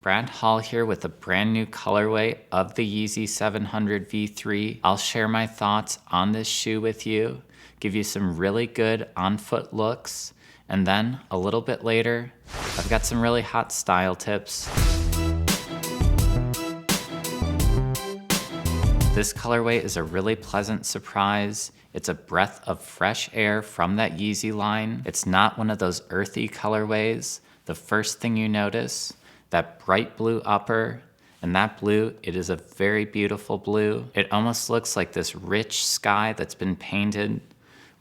Brad Hall here with a brand new colorway of the Yeezy 700 V3. I'll share my thoughts on this shoe with you, give you some really good on-foot looks, and then a little bit later, I've got some really hot style tips. This colorway is a really pleasant surprise. It's a breath of fresh air from that Yeezy line. It's not one of those earthy colorways. The first thing you notice, that bright blue upper, and that blue, it is a very beautiful blue. It almost looks like this rich sky that's been painted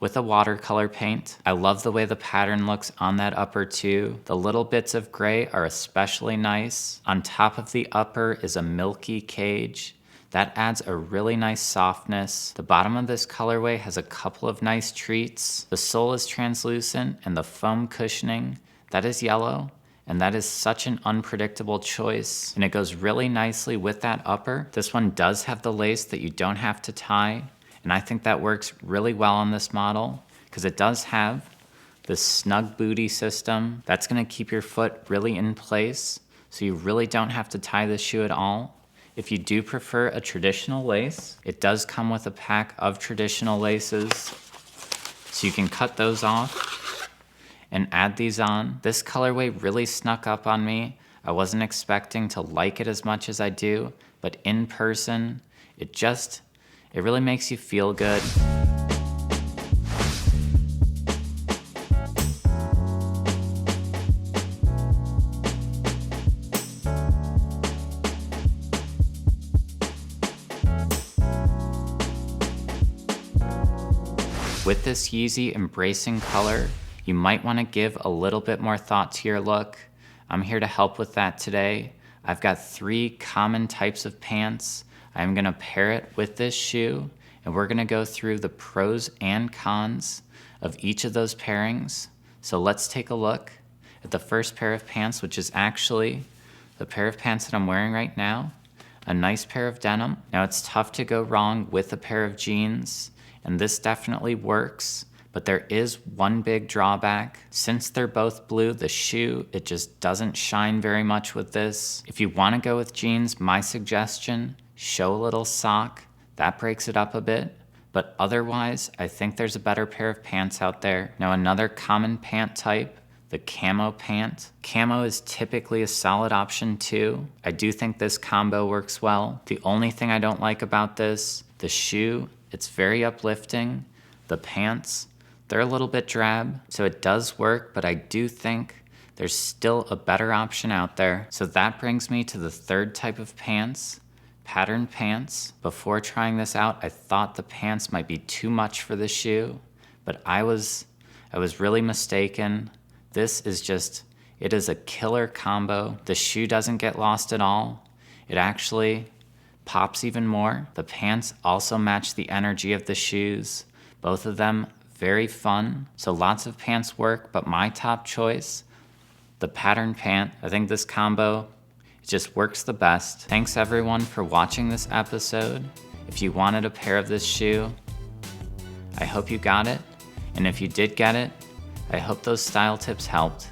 with a watercolor paint. I love the way the pattern looks on that upper too. The little bits of gray are especially nice. On top of the upper is a milky cage. That adds a really nice softness. The bottom of this colorway has a couple of nice treats. The sole is translucent and the foam cushioning, that is yellow. And that is such an unpredictable choice. And it goes really nicely with that upper. This one does have the lace that you don't have to tie. And I think that works really well on this model because it does have this snug booty system. That's gonna keep your foot really in place. So you really don't have to tie this shoe at all. If you do prefer a traditional lace, it does come with a pack of traditional laces. So you can cut those off and add these on. This colorway really snuck up on me. I wasn't expecting to like it as much as I do, but in person, it really makes you feel good. With this Yeezy embracing color, you might want to give a little bit more thought to your look. I'm here to help with that today. I've got 3 common types of pants. I'm going to pair it with this shoe, and we're going to go through the pros and cons of each of those pairings. So let's take a look at the first pair of pants, which is actually the pair of pants that I'm wearing right now. A nice pair of denim. Now it's tough to go wrong with a pair of jeans, and this definitely works. But there is one big drawback. Since they're both blue, the shoe, it just doesn't shine very much with this. If you want to go with jeans, my suggestion, show a little sock. That breaks it up a bit. But otherwise, I think there's a better pair of pants out there. Now another common pant type, the camo pant. Camo is typically a solid option too. I do think this combo works well. The only thing I don't like about this, the shoe, it's very uplifting. The pants, they're a little bit drab, so it does work, but I do think there's still a better option out there. So that brings me to the third type of pants, patterned pants. Before trying this out, I thought the pants might be too much for the shoe, but I was really mistaken. This is it is a killer combo. The shoe doesn't get lost at all. It actually pops even more. The pants also match the energy of the shoes. Both of them very fun. So lots of pants work, but my top choice, the pattern pant. I think this combo, it just works the best. Thanks everyone for watching this episode. If you wanted a pair of this shoe, I hope you got it. And if you did get it, I hope those style tips helped.